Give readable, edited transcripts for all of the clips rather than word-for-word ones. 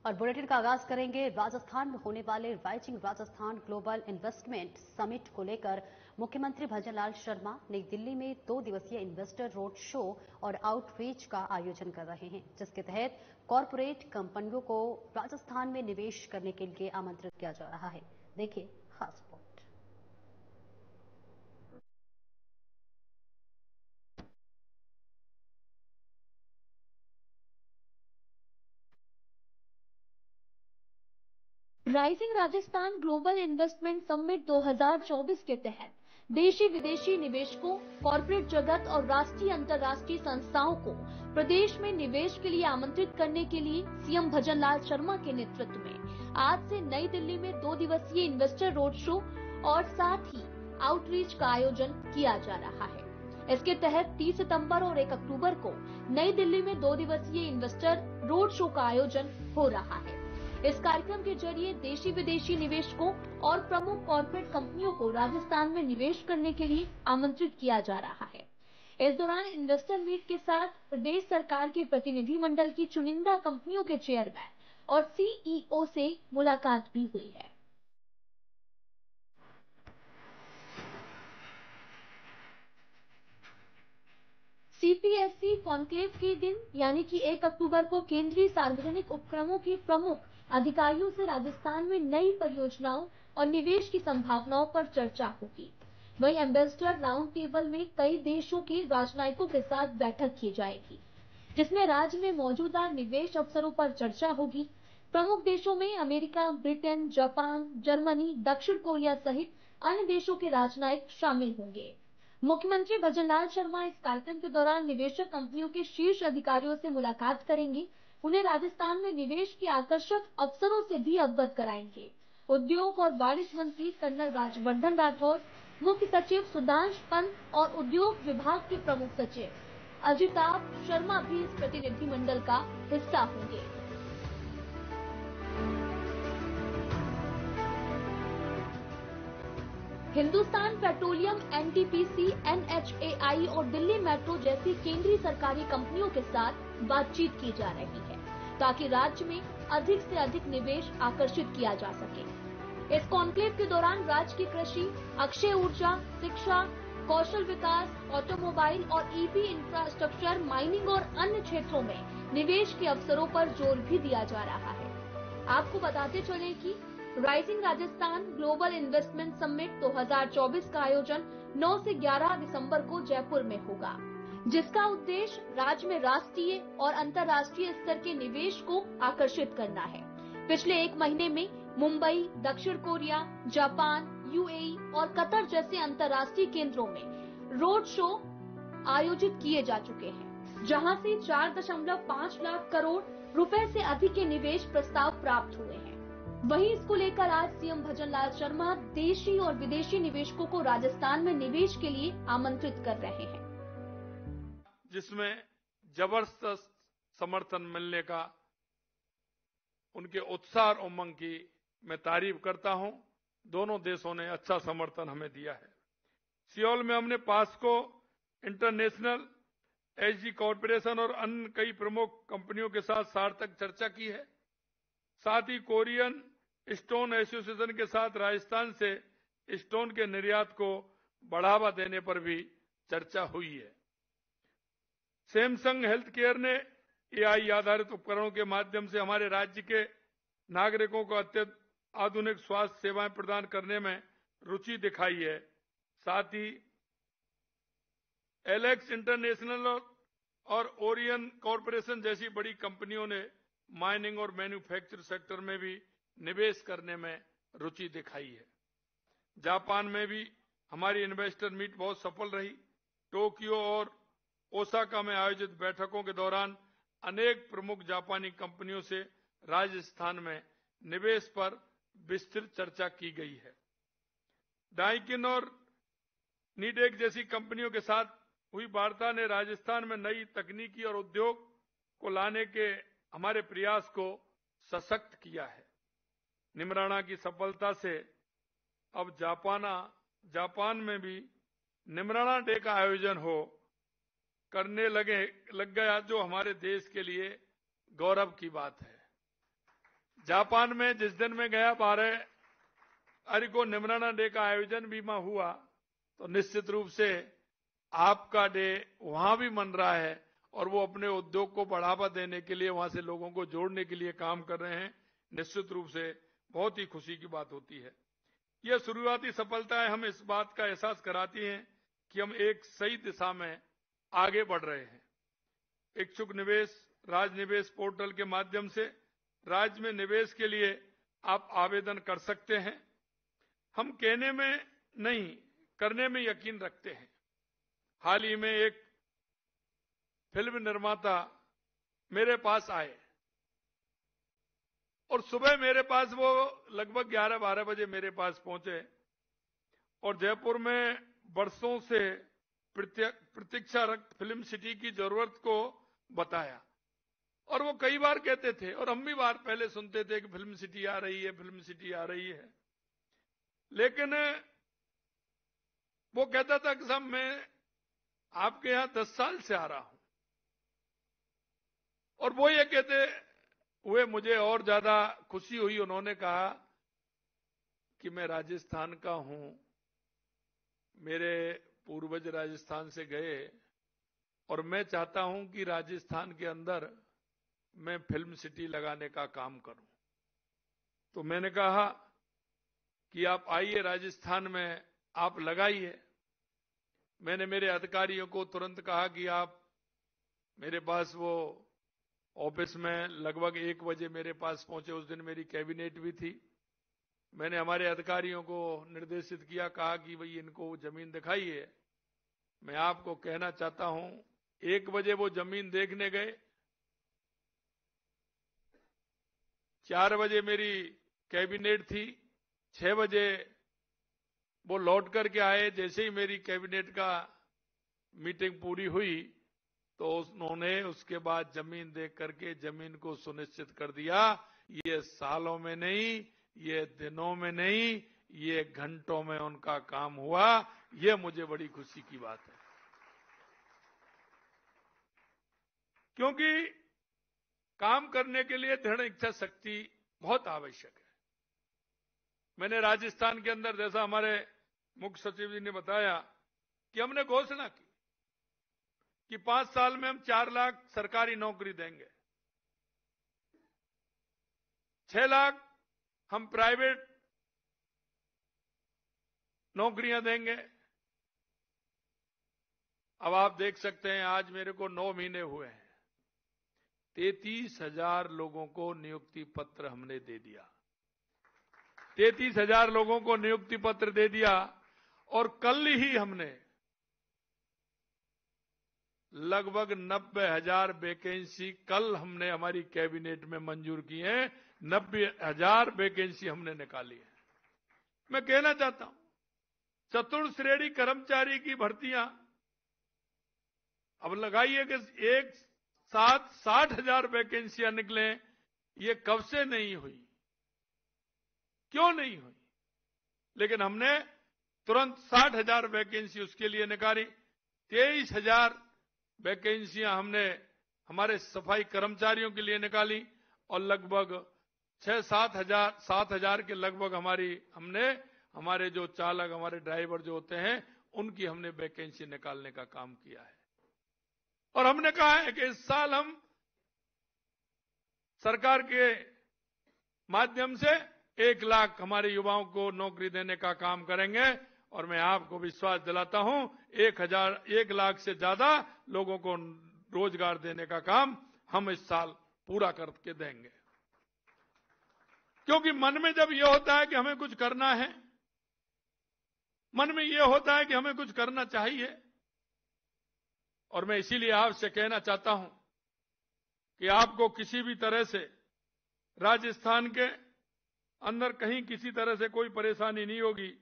और बुलेटिन का आगाज करेंगे राजस्थान में होने वाले rising Rajasthan global investment summit को लेकर। मुख्यमंत्री भजनलाल शर्मा नई दिल्ली में 2 दिवसीय इन्वेस्टर रोड शो और आउटरीच का आयोजन कर रहे हैं, जिसके तहत कॉरपोरेट कंपनियों को राजस्थान में निवेश करने के लिए आमंत्रित किया जा रहा है। देखिए खास report. Rising Rajasthan global investment summit 2024 के तहत देशी विदेशी निवेशकों, कॉर्पोरेट जगत और राष्ट्रीय अंतर्राष्ट्रीय संस्थाओं को प्रदेश में निवेश के लिए आमंत्रित करने के लिए सीएम भजनलाल शर्मा के नेतृत्व में आज से नई दिल्ली में 2 दिवसीय इन्वेस्टर रोड शो और साथ ही आउटरीच का आयोजन किया जा रहा है। इसके तहत 30 सितंबर और 1 अक्टूबर को नई दिल्ली में 2 दिवसीय इन्वेस्टर रोड शो का आयोजन हो रहा है। इस कार्यक्रम के जरिए देशी विदेशी निवेशकों और प्रमुख कॉर्पोरेट कंपनियों को राजस्थान में निवेश करने के लिए आमंत्रित किया जा रहा है। इस दौरान इन्वेस्टर मीट के साथ प्रदेश सरकार के प्रतिनिधि मंडल की चुनिंदा कंपनियों के चेयरमैन और सीईओ से मुलाकात भी हुई है। सीपीएससी कॉन्क्लेव के दिन यानी कि 1 अक्टूबर को केंद्रीय सार्वजनिक उपक्रमों के प्रमुख अधिकारियों से राजस्थान में नई परियोजनाओं और निवेश की संभावनाओं पर चर्चा होगी। वहीं एम्बेसडर राउंड टेबल में कई देशों के राजनयिकों के साथ बैठक की जाएगी, जिसमें राज्य में मौजूदा निवेश अवसरों पर चर्चा होगी। प्रमुख देशों में अमेरिका, ब्रिटेन, जापान, जर्मनी, दक्षिण कोरिया सहित अन्य देशों के राजनयिक शामिल होंगे। मुख्यमंत्री भजनलाल शर्मा इस कार्यक्रम के दौरान निवेशक कंपनियों के शीर्ष अधिकारियों से मुलाकात करेंगे। उन्हें राजस्थान में निवेश के आकर्षक अवसरों से भी अवगत कराएंगे। उद्योग और वाणिज्य मंत्री कर्नल राज्यवर्धन राठौर, मुख्य सचिव सुधांश पंत और उद्योग विभाग के प्रमुख सचिव अजिताभ शर्मा भी इस प्रतिनिधि मंडल का हिस्सा होंगे। हिंदुस्तान पेट्रोलियम, एनटीपीसी, एनएचएआई और दिल्ली मेट्रो जैसी केंद्रीय सरकारी कंपनियों के साथ बातचीत की जा रही है, ताकि राज्य में अधिक से अधिक निवेश आकर्षित किया जा सके। इस कॉन्क्लेव के दौरान राज्य की कृषि, अक्षय ऊर्जा, शिक्षा, कौशल विकास, ऑटोमोबाइल और ईवी इंफ्रास्ट्रक्चर, माइनिंग और अन्य क्षेत्रों में निवेश के अवसरों पर जोर भी दिया जा रहा है। आपको बताते चलें कि rising Rajasthan global investment summit 2024 का आयोजन 9 से 11 दिसंबर को जयपुर में होगा, जिसका उद्देश्य राज्य में राष्ट्रीय और अंतर्राष्ट्रीय स्तर के निवेश को आकर्षित करना है। पिछले 1 महीने में मुंबई, दक्षिण कोरिया, जापान, यूएई और कतर जैसे अंतर्राष्ट्रीय केंद्रों में रोड शो आयोजित किए जा चुके हैं, जहां से 4.5 लाख करोड़ रुपए से अधिक के निवेश प्रस्ताव प्राप्त हुए हैं। वहीं इसको लेकर आज सीएम भजनलाल शर्मा देशी और विदेशी निवेशकों को राजस्थान में निवेश के लिए आमंत्रित कर रहे हैं, जिसमें जबरदस्त समर्थन मिलने का उनके उत्साह और उमंग की मैं तारीफ करता हूं। दोनों देशों ने अच्छा समर्थन हमें दिया है। सियोल में हमने पास्को इंटरनेशनल, एचजी कॉरपोरेशन और अन्य कई प्रमुख कंपनियों के साथ सार्थक चर्चा की है। साथ ही कोरियन स्टोन एसोसिएशन के साथ राजस्थान से स्टोन के निर्यात को बढ़ावा देने पर भी चर्चा हुई है। सैमसंग हेल्थ केयर ने एआई आधारित उपकरणों के माध्यम से हमारे राज्य के नागरिकों को अत्यंत आधुनिक स्वास्थ्य सेवाएं प्रदान करने में रुचि दिखाई है। साथ ही एलेक्स इंटरनेशनल और ओरियन कॉरपोरेशन जैसी बड़ी कंपनियों ने माइनिंग और मैन्युफैक्चर सेक्टर में भी निवेश करने में रुचि दिखाई है। जापान में भी हमारी इन्वेस्टर मीट बहुत सफल रही। टोक्यो और ओसाका में आयोजित बैठकों के दौरान अनेक प्रमुख जापानी कंपनियों से राजस्थान में निवेश पर विस्तृत चर्चा की गई है। डाइकिन और नीडेक जैसी कंपनियों के साथ हुई वार्ता ने राजस्थान में नई तकनीकी और उद्योग को लाने के हमारे प्रयास को सशक्त किया है। निमराना की सफलता से अब जापान में भी निमराना डे का आयोजन लग गया, जो हमारे देश के लिए गौरव की बात है। जापान में जिस दिन मैं गया 12 तारीख को निमराना डे का आयोजन भी वहां हुआ, तो निश्चित रूप से आपका डे वहां भी मन रहा है और वो अपने उद्योग को बढ़ावा देने के लिए, वहां से लोगों को जोड़ने के लिए काम कर रहे हैं। निश्चित रूप से बहुत ही खुशी की बात होती है। यह शुरुआती सफलताएं हम इस बात का एहसास कराती हैं कि हम एक सही दिशा में आगे बढ़ रहे हैं। इच्छुक निवेश राज निवेश पोर्टल के माध्यम से राज्य में निवेश के लिए आप आवेदन कर सकते हैं। हम कहने में नहीं, करने में यकीन रखते हैं। हाल ही में एक फिल्म निर्माता मेरे पास आए और सुबह मेरे पास वो लगभग 11-12 बजे मेरे पास पहुंचे और जयपुर में वर्षों से प्रतीक्षारत फिल्म सिटी की जरूरत को बताया। और वो कई बार कहते थे और हम भी बार पहले सुनते थे कि फिल्म सिटी आ रही है, फिल्म सिटी आ रही है। लेकिन वो कहता था कि साहब मैं आपके यहां 10 साल से आ रहा हूं। और वो ये कहते हुए मुझे और ज्यादा खुशी हुई। उन्होंने कहा कि मैं राजस्थान का हूं, मेरे पूर्वज राजस्थान से गए और मैं चाहता हूं कि राजस्थान के अंदर मैं फिल्म सिटी लगाने का काम करूं। तो मैंने कहा कि आप आइए राजस्थान में, आप लगाइए। मैंने मेरे अधिकारियों को तुरंत कहा कि आप मेरे पास वो ऑफिस में लगभग 1 बजे मेरे पास पहुंचे। उस दिन मेरी कैबिनेट भी थी। मैंने हमारे अधिकारियों को निर्देशित किया, कहा कि भाई इनको जमीन दिखाइए। मैं आपको कहना चाहता हूं 1 बजे वो जमीन देखने गए, 4 बजे मेरी कैबिनेट थी, 6 बजे वो लौट करके आए। जैसे ही मेरी कैबिनेट का मीटिंग पूरी हुई तो उन्होंने उसके बाद जमीन देख करके जमीन को सुनिश्चित कर दिया। ये सालों में नहीं, ये दिनों में नहीं, ये घंटों में उनका काम हुआ। ये मुझे बड़ी खुशी की बात है, क्योंकि काम करने के लिए दृढ़ इच्छा शक्ति बहुत आवश्यक है। मैंने राजस्थान के अंदर, जैसा हमारे मुख्य सचिव जी ने बताया, कि हमने घोषणा की कि 5 साल में हम 4 लाख सरकारी नौकरी देंगे, 6 लाख हम प्राइवेट नौकरियां देंगे। अब आप देख सकते हैं आज मेरे को 9 महीने हुए हैं, 33,000 लोगों को नियुक्ति पत्र हमने दे दिया। 33,000 लोगों को नियुक्ति पत्र दे दिया और कल ही हमने लगभग 90,000 वैकेंसी कल हमने हमारी कैबिनेट में मंजूर की है। 90,000 वैकेंसी हमने निकाली है। मैं कहना चाहता हूं चतुर्थ श्रेणी कर्मचारी की भर्तियां अब लगाइए कि एक साथ 60,000 वैकेंसियां निकले। ये कब से नहीं हुई, क्यों नहीं हुई? लेकिन हमने तुरंत 60,000 वैकेंसी उसके लिए निकाली। 23,000 वैकेंसियां हमने हमारे सफाई कर्मचारियों के लिए निकाली और लगभग 7,000 के लगभग हमने हमारे जो चालक, हमारे ड्राइवर जो होते हैं, उनकी हमने वैकेंसी निकालने का काम किया है। और हमने कहा है कि इस साल हम सरकार के माध्यम से 1 लाख हमारे युवाओं को नौकरी देने का काम करेंगे। और मैं आपको विश्वास दिलाता हूं 1 लाख से ज्यादा लोगों को रोजगार देने का काम हम इस साल पूरा करके देंगे। क्योंकि मन में जब यह होता है कि हमें कुछ करना है, मन में यह होता है कि हमें कुछ करना चाहिए। और मैं इसीलिए आपसे कहना चाहता हूं कि आपको किसी भी तरह से राजस्थान के अंदर कहीं किसी तरह से कोई परेशानी नहीं होगी।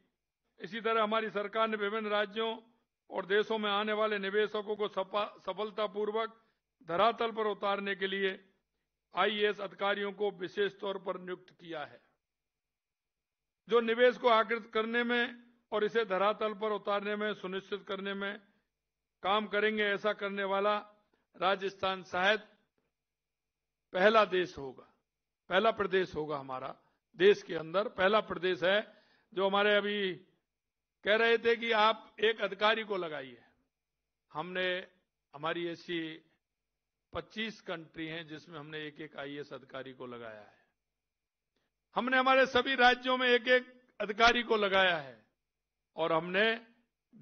इसी तरह हमारी सरकार ने विभिन्न राज्यों और देशों में आने वाले निवेशकों को सफलतापूर्वक धरातल पर उतारने के लिए आईएएस अधिकारियों को विशेष तौर पर नियुक्त किया है, जो निवेश को आकृत करने में और इसे धरातल पर उतारने में सुनिश्चित करने में काम करेंगे। ऐसा करने वाला राजस्थान शायद पहला देश होगा। पहला प्रदेश होगा हमारा, देश के अंदर पहला प्रदेश है जो हमारे अभी कह रहे थे कि आप एक अधिकारी को लगाइए। हमने, हमारी ऐसी 25 कंट्री हैं जिसमें हमने एक एक IAS अधिकारी को लगाया है। हमने हमारे सभी राज्यों में एक एक अधिकारी को लगाया है और हमने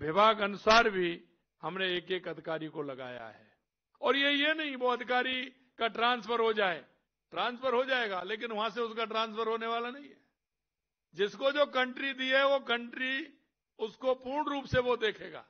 विभाग अनुसार भी हमने एक एक अधिकारी को लगाया है। और ये नहीं वो अधिकारी का ट्रांसफर हो जाए, ट्रांसफर हो जाएगा लेकिन वहां से उसका ट्रांसफर होने वाला नहीं है। जिसको जो कंट्री दी है वो कंट्री उसको पूर्ण रूप से वो देखेगा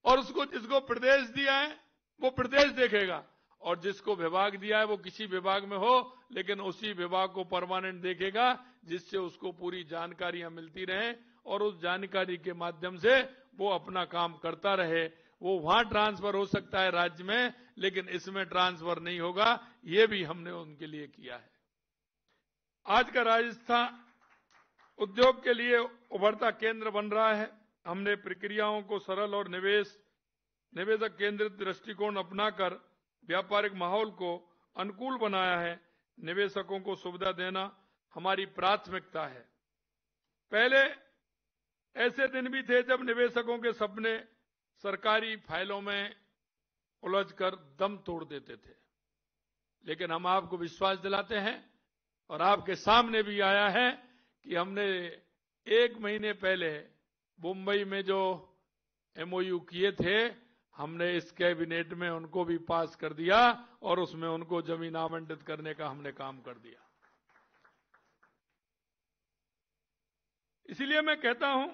और उसको जिसको प्रदेश दिया है वो प्रदेश देखेगा और जिसको विभाग दिया है वो किसी विभाग में हो लेकिन उसी विभाग को परमानेंट देखेगा, जिससे उसको पूरी जानकारियां मिलती रहें और उस जानकारी के माध्यम से वो अपना काम करता रहे। वो वहां ट्रांसफर हो सकता है राज्य में, लेकिन इसमें ट्रांसफर नहीं होगा, ये भी हमने उनके लिए किया है। आज का राजस्थान उद्योग के लिए उभरता केंद्र बन रहा है। हमने प्रक्रियाओं को सरल और निवेशक केंद्रित दृष्टिकोण अपनाकर व्यापारिक माहौल को अनुकूल बनाया है। निवेशकों को सुविधा देना हमारी प्राथमिकता है। पहले ऐसे दिन भी थे जब निवेशकों के सपने सरकारी फाइलों में उलझकर दम तोड़ देते थे, लेकिन हम आपको विश्वास दिलाते हैं और आपके सामने भी आया है कि हमने 1 महीने पहले मुंबई में जो MOU किए थे, हमने इस कैबिनेट में उनको भी पास कर दिया और उसमें उनको जमीन आवंटित करने का हमने काम कर दिया। इसीलिए मैं कहता हूं,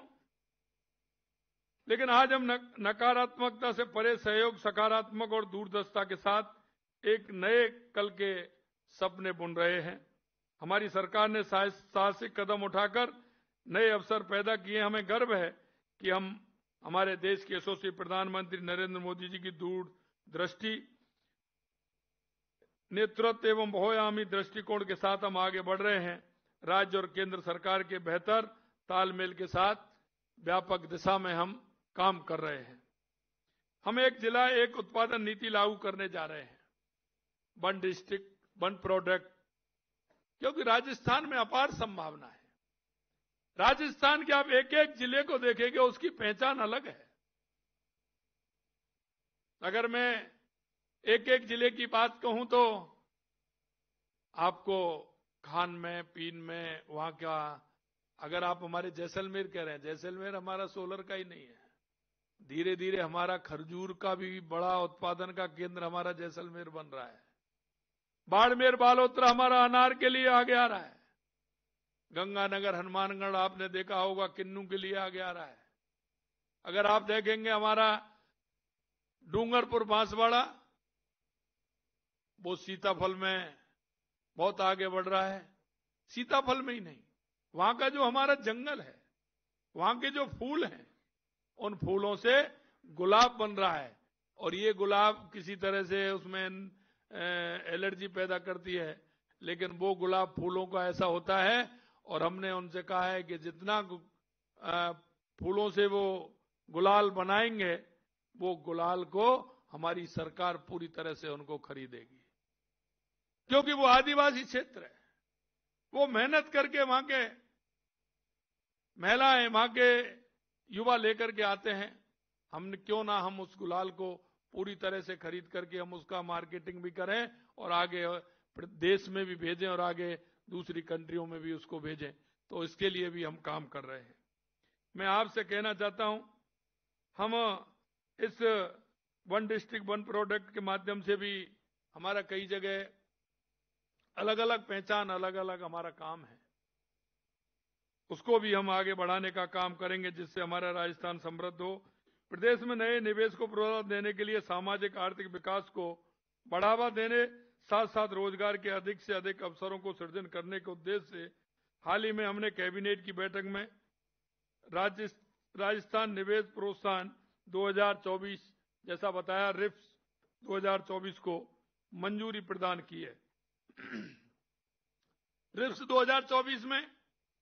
लेकिन आज हम नकारात्मकता से परे सहयोग, सकारात्मक और दूरदर्शिता के साथ एक नए कल के सपने बुन रहे हैं। हमारी सरकार ने साहसिक कदम उठाकर नए अवसर पैदा किए। हमें गर्व है कि हम हमारे देश के यशस्वी प्रधानमंत्री नरेंद्र मोदी जी की दूरदृष्टि, नेतृत्व एवं बहुआयामी दृष्टिकोण के साथ हम आगे बढ़ रहे हैं। राज्य और केंद्र सरकार के बेहतर तालमेल के साथ व्यापक दिशा में हम काम कर रहे हैं। हम एक जिला एक उत्पादन नीति लागू करने जा रहे हैं, 1 डिस्ट्रिक्ट 1 प्रोडक्ट, क्योंकि राजस्थान में अपार संभावना है। राजस्थान के आप एक एक जिले को देखेंगे, उसकी पहचान अलग है। अगर मैं एक एक जिले की बात कहूं तो आपको खान में, पीन में, वहां का, अगर आप हमारे जैसलमेर कह रहे हैं, जैसलमेर हमारा सोलर का ही नहीं है, धीरे धीरे हमारा खरजूर का भी बड़ा उत्पादन का केंद्र हमारा जैसलमेर बन रहा है। बाड़मेर बालोतरा हमारा अनार के लिए आगे आ रहा है। गंगानगर, हनुमानगढ़ आपने देखा होगा किन्नू के लिए आगे आ रहा है। अगर आप देखेंगे हमारा डूंगरपुर बांसवाड़ा, वो सीताफल में बहुत आगे बढ़ रहा है। सीताफल में ही नहीं, वहां का जो हमारा जंगल है, वहां के जो फूल हैं, उन फूलों से गुलाब बन रहा है और ये गुलाब किसी तरह से उसमें एलर्जी पैदा करती है, लेकिन वो गुलाब फूलों का ऐसा होता है और हमने उनसे कहा है कि जितना फूलों से वो गुलाल बनाएंगे, वो गुलाल को हमारी सरकार पूरी तरह से उनको खरीदेगी, क्योंकि वो आदिवासी क्षेत्र है। वो मेहनत करके वहां के महिलाएं, वहां के युवा लेकर के आते हैं। हम क्यों ना हम उस गुलाल को पूरी तरह से खरीद करके हम उसका मार्केटिंग भी करें और आगे देश में भी भेजें और आगे दूसरी कंट्रियों में भी उसको भेजें। तो इसके लिए भी हम काम कर रहे हैं। मैं आपसे कहना चाहता हूं, हम इस 1 डिस्ट्रिक्ट 1 प्रोडक्ट के माध्यम से भी हमारा कई जगह अलग अलग पहचान, अलग अलग हमारा काम है, उसको भी हम आगे बढ़ाने का काम करेंगे, जिससे हमारा राजस्थान समृद्ध हो। प्रदेश में नए निवेश को प्रोत्साहन देने के लिए सामाजिक आर्थिक विकास को बढ़ावा देने, साथ साथ रोजगार के अधिक से अधिक अवसरों को सृजन करने के उद्देश्य से हाल ही में हमने कैबिनेट की बैठक में राजस्थान निवेश प्रोत्साहन 2024 जैसा बताया, रिप्स 2024 को मंजूरी प्रदान की है। रिप्स 2024 में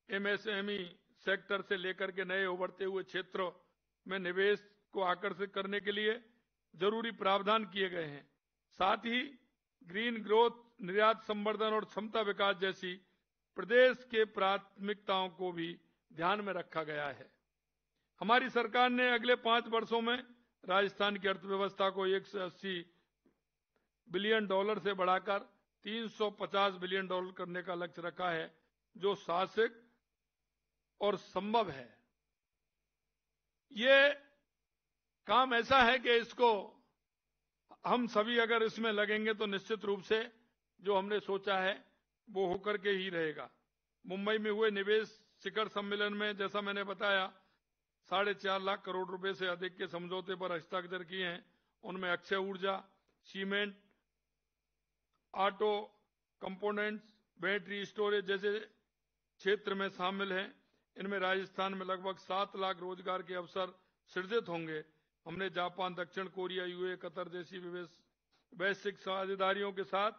MSME सेक्टर से लेकर के नए उभरते हुए क्षेत्रों में निवेश को आकर्षित करने के लिए जरूरी प्रावधान किए गए हैं। साथ ही ग्रीन ग्रोथ निर्यात संवर्धन और क्षमता विकास जैसी प्रदेश के प्राथमिकताओं को भी ध्यान में रखा गया है। हमारी सरकार ने अगले 5 वर्षों में राजस्थान की अर्थव्यवस्था को 180 बिलियन डॉलर से बढ़ाकर 350 बिलियन डॉलर करने का लक्ष्य रखा है, जो साहसिक और संभव है। ये काम ऐसा है कि इसको हम सभी अगर इसमें लगेंगे तो निश्चित रूप से जो हमने सोचा है वो होकर के ही रहेगा। मुंबई में हुए निवेश शिखर सम्मेलन में जैसा मैंने बताया 4.5 लाख करोड़ रुपए से अधिक के समझौते पर हस्ताक्षर किए हैं। उनमें अक्षय ऊर्जा, cement, auto components, battery storage जैसे क्षेत्र में शामिल हैं। इनमें राजस्थान में लगभग 7 लाख रोजगार के अवसर सृजित होंगे। हमने जापान, दक्षिण कोरिया, यूएई, कतर जैसी वैश्विक साझेदारियों के साथ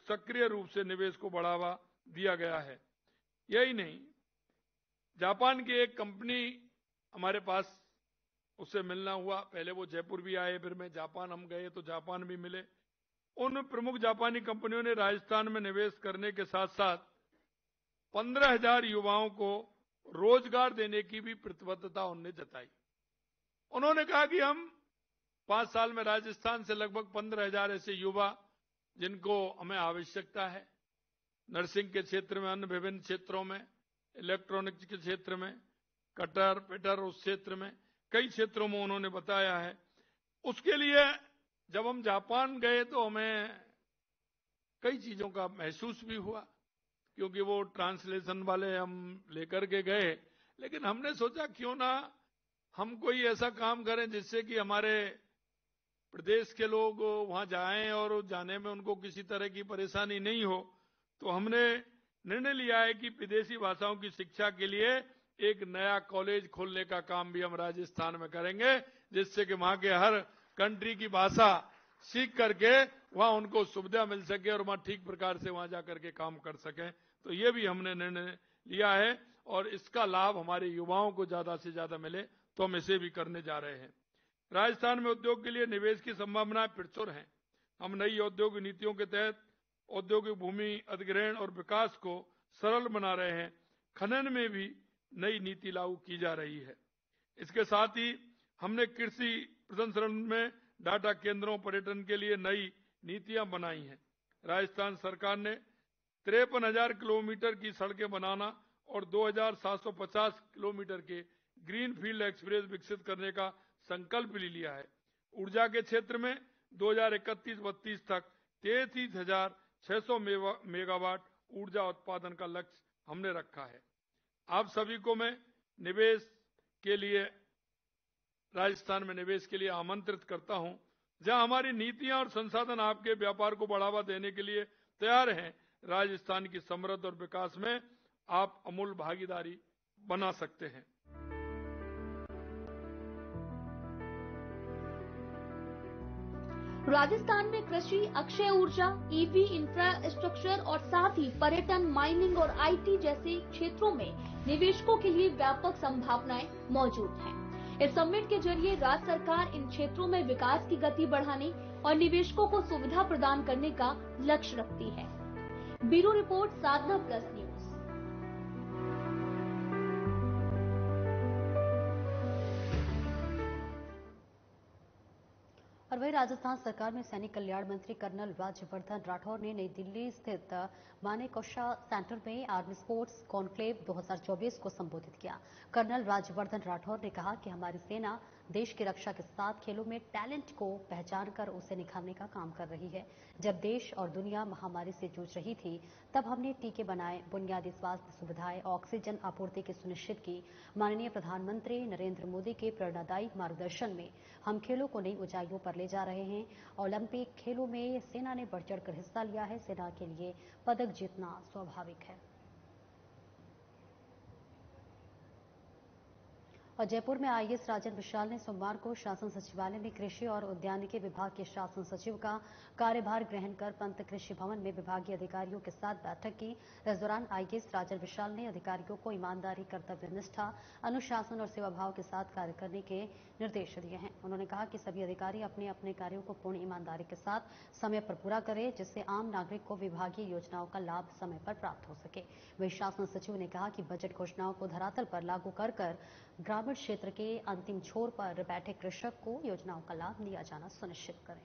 सक्रिय रूप से निवेश को बढ़ावा दिया गया है। यही नहीं, जापान की एक कंपनी हमारे पास, उससे मिलना हुआ। पहले वो जयपुर भी आए, फिर मैं जापान हम गए तो जापान भी मिले। उन प्रमुख जापानी कंपनियों ने राजस्थान में निवेश करने के साथ साथ 15,000 युवाओं को रोजगार देने की भी प्रतिबद्धता उन्होंने जताई। उन्होंने कहा कि हम 5 साल में राजस्थान से लगभग 15,000 ऐसे युवा जिनको हमें आवश्यकता है, नर्सिंग के क्षेत्र में, अन्य विभिन्न क्षेत्रों में, इलेक्ट्रॉनिक्स के क्षेत्र में, कटर पिटर उस क्षेत्र में, कई क्षेत्रों में उन्होंने बताया है। उसके लिए जब हम जापान गए तो हमें कई चीजों का महसूस भी हुआ, क्योंकि वो ट्रांसलेशन वाले हम लेकर के गए। लेकिन हमने सोचा क्यों ना हम कोई ऐसा काम करें जिससे कि हमारे प्रदेश के लोग वहां जाएं और जाने में उनको किसी तरह की परेशानी नहीं हो। तो हमने निर्णय लिया है कि विदेशी भाषाओं की शिक्षा के लिए एक नया कॉलेज खोलने का काम भी हम राजस्थान में करेंगे, जिससे कि वहां के हर कंट्री की भाषा सीख करके वहां उनको सुविधा मिल सके और वहां ठीक प्रकार से वहां जाकर के काम कर सकें। तो ये भी हमने निर्णय लिया है और इसका लाभ हमारे युवाओं को ज्यादा से ज्यादा मिले, तो हम इसे भी करने जा रहे हैं। राजस्थान में उद्योग के लिए निवेश की संभावनाएं प्रचुर हैं। हम नई औद्योगिक नीतियों के तहत औद्योगिक भूमि अधिग्रहण और विकास को सरल बना रहे हैं। खनन में भी नई नीति लागू की जा रही है। इसके साथ ही हमने कृषि प्रसंस्करण में डाटा केंद्रों, पर्यटन के लिए नई नीतियां बनाई हैं। राजस्थान सरकार ने 53,000 किलोमीटर की सड़कें बनाना और 2,750 किलोमीटर के ग्रीन फील्ड एक्सप्रेस विकसित करने का संकल्प ले लिया है। ऊर्जा के क्षेत्र में 2031-32 तक 33,600 मेगावाट ऊर्जा उत्पादन का लक्ष्य हमने रखा है। आप सभी को मैं निवेश के लिए, राजस्थान में निवेश के लिए आमंत्रित करता हूं। जहां हमारी नीतियां और संसाधन आपके व्यापार को बढ़ावा देने के लिए तैयार हैं, राजस्थान की समृद्धि और विकास में आप अमूल भागीदारी बना सकते हैं। राजस्थान में कृषि, अक्षय ऊर्जा, ईवी इंफ्रास्ट्रक्चर और साथ ही पर्यटन, माइनिंग और आईटी जैसे क्षेत्रों में निवेशकों के लिए व्यापक संभावनाएं मौजूद हैं। इस समिट के जरिए राज्य सरकार इन क्षेत्रों में विकास की गति बढ़ाने और निवेशकों को सुविधा प्रदान करने का लक्ष्य रखती है। ब्यूरो रिपोर्ट, साधना प्लस न्यूज। और वही राजस्थान सरकार में सैनिक कल्याण मंत्री कर्नल राज्यवर्धन राठौर ने नई दिल्ली स्थित मानेकशॉ सेंटर में आर्मी स्पोर्ट्स कॉन्क्लेव 2024 को संबोधित किया। कर्नल राज्यवर्धन राठौर ने कहा कि हमारी सेना देश की रक्षा के साथ खेलों में टैलेंट को पहचान कर उसे निखारने का काम कर रही है। जब देश और दुनिया महामारी से जूझ रही थी, तब हमने टीके बनाए, बुनियादी स्वास्थ्य सुविधाएं, ऑक्सीजन आपूर्ति की सुनिश्चित की। माननीय प्रधानमंत्री नरेंद्र मोदी के प्रेरणादायी मार्गदर्शन में हम खेलों को नई ऊंचाइयों पर ले जा रहे हैं। ओलंपिक खेलों में सेना ने बढ़ चढ़कर हिस्सा लिया है। सेना के लिए पदक जीतना स्वाभाविक है। और जयपुर में आईएएस राजन विशाल ने सोमवार को शासन सचिवालय में कृषि और उद्यानिकी विभाग के शासन सचिव का कार्यभार ग्रहण कर पंत कृषि भवन में विभागीय अधिकारियों के साथ बैठक की। इस दौरान आईएएस राजन विशाल ने अधिकारियों को ईमानदारी, कर्तव्यनिष्ठा, अनुशासन और सेवाभाव के साथ कार्य करने के निर्देश दिए हैं। उन्होंने कहा कि सभी अधिकारी अपने अपने कार्यों को पूर्ण ईमानदारी के साथ समय पर पूरा करें, जिससे आम नागरिक को विभागीय योजनाओं का लाभ समय पर प्राप्त हो सके। वहीं शासन सचिव ने कहा कि बजट घोषणाओं को धरातल पर लागू कर ग्रामीण क्षेत्र के अंतिम छोर पर बैठे कृषक को योजनाओं का लाभ दिया जाना सुनिश्चित करें।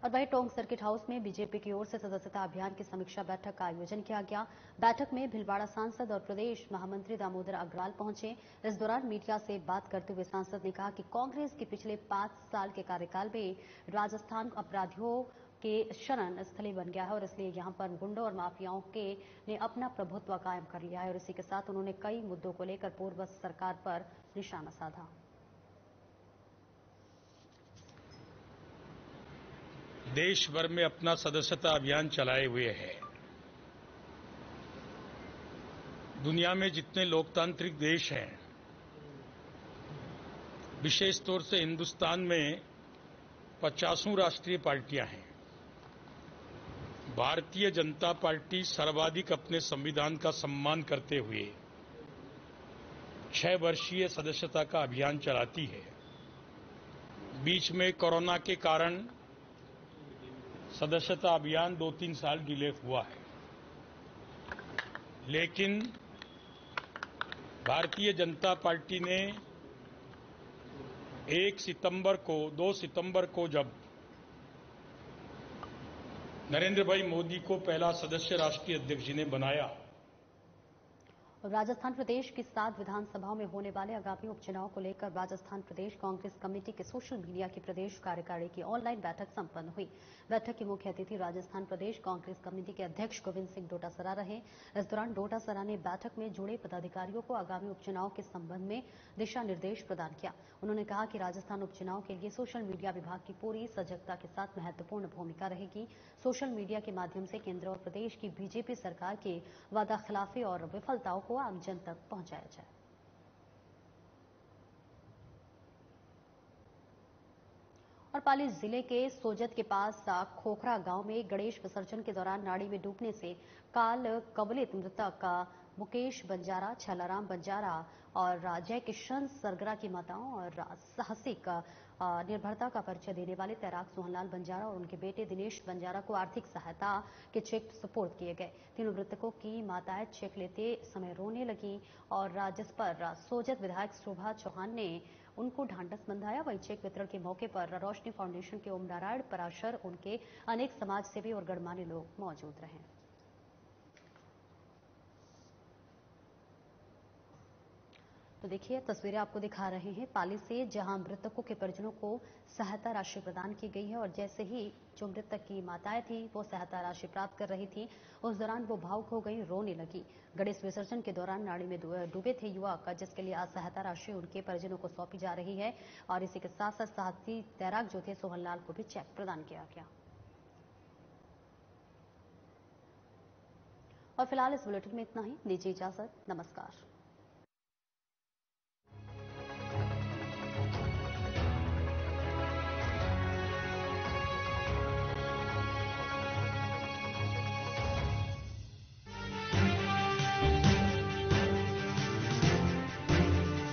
और वहीं टोंक सर्किट हाउस में बीजेपी की ओर से सदस्यता अभियान की समीक्षा बैठक का आयोजन किया गया। बैठक में भीलवाड़ा सांसद और प्रदेश महामंत्री दामोदर अग्रवाल पहुंचे। इस दौरान मीडिया से बात करते हुए सांसद ने कहा कि कांग्रेस के पिछले 5 साल के कार्यकाल में राजस्थान अपराधियों के शरण स्थली बन गया है और इसलिए यहां पर गुंडों और माफियाओं ने अपना प्रभुत्व कायम कर लिया है। और इसी के साथ उन्होंने कई मुद्दों को लेकर पूर्व सरकार पर निशाना साधा। देश भर में अपना सदस्यता अभियान चलाए हुए है। दुनिया में जितने लोकतांत्रिक देश हैं, विशेष तौर से हिंदुस्तान में 50 राष्ट्रीय पार्टियां हैं। भारतीय जनता पार्टी सर्वाधिक अपने संविधान का सम्मान करते हुए 6 वर्षीय सदस्यता का अभियान चलाती है। बीच में कोरोना के कारण सदस्यता अभियान 2-3 साल डिले हुआ है, लेकिन भारतीय जनता पार्टी ने 2 सितंबर को जब नरेंद्र भाई मोदी को पहला सदस्य राष्ट्रीय अध्यक्ष जी ने बनाया। राजस्थान प्रदेश की 7 विधानसभाओं में होने वाले आगामी उपचुनाव को लेकर राजस्थान प्रदेश कांग्रेस कमेटी के सोशल मीडिया की प्रदेश कार्यकारिणी की ऑनलाइन बैठक संपन्न हुई। बैठक के मुख्य अतिथि राजस्थान प्रदेश कांग्रेस कमेटी के अध्यक्ष गोविंद सिंह डोटासरा रहे। इस दौरान डोटासरा ने बैठक में जुड़े पदाधिकारियों को आगामी उपचुनाव के संबंध में दिशा निर्देश प्रदान किया। उन्होंने कहा कि राजस्थान उपचुनाव के लिए सोशल मीडिया विभाग की पूरी सजगता के साथ महत्वपूर्ण भूमिका रहेगी। सोशल मीडिया के माध्यम से केंद्र और प्रदेश की बीजेपी सरकार के वादाखिलाफी और विफलताओं को आम जन तक पहुंचाया जाए। और पाली जिले के सोजत के पास खोखरा गांव में गणेश विसर्जन के दौरान नाड़ी में डूबने से काल कवलित मृतक मुकेश बंजारा, छलाराम बंजारा और जय किशन सरगरा की माताओं और साहसिक निर्भरता का परिचय देने वाले तैराक सोहनलाल बंजारा और उनके बेटे दिनेश बंजारा को आर्थिक सहायता के चेक सुपुर्द किए गए। तीनों मृतकों की माताएं चेक लेते समय रोने लगी और जिस पर सोजत विधायक शोभा चौहान ने उनको ढांढस बंधाया। वहीं चेक वितरण के मौके पर रोशनी फाउंडेशन के ओम नारायण पराशर, उनके अनेक समाजसेवी और गणमान्य लोग मौजूद रहे। तो देखिए तस्वीरें आपको दिखा रहे हैं पाली से, जहां मृतकों के परिजनों को सहायता राशि प्रदान की गई है और जैसे ही जो मृतक की माताएं थी वो सहायता राशि प्राप्त कर रही थी, उस दौरान वो भावुक हो गई, रोने लगी। गणेश विसर्जन के दौरान नाड़ी में डूबे थे युवक, जिसके लिए आज सहायता राशि उनके परिजनों को सौंपी जा रही है। और इसी के साथ साथ साहसी तैराक जो थे सोहनलाल को भी चेक प्रदान किया गया। और फिलहाल इस बुलेटिन में इतना ही। दीजिए इजाजत, नमस्कार।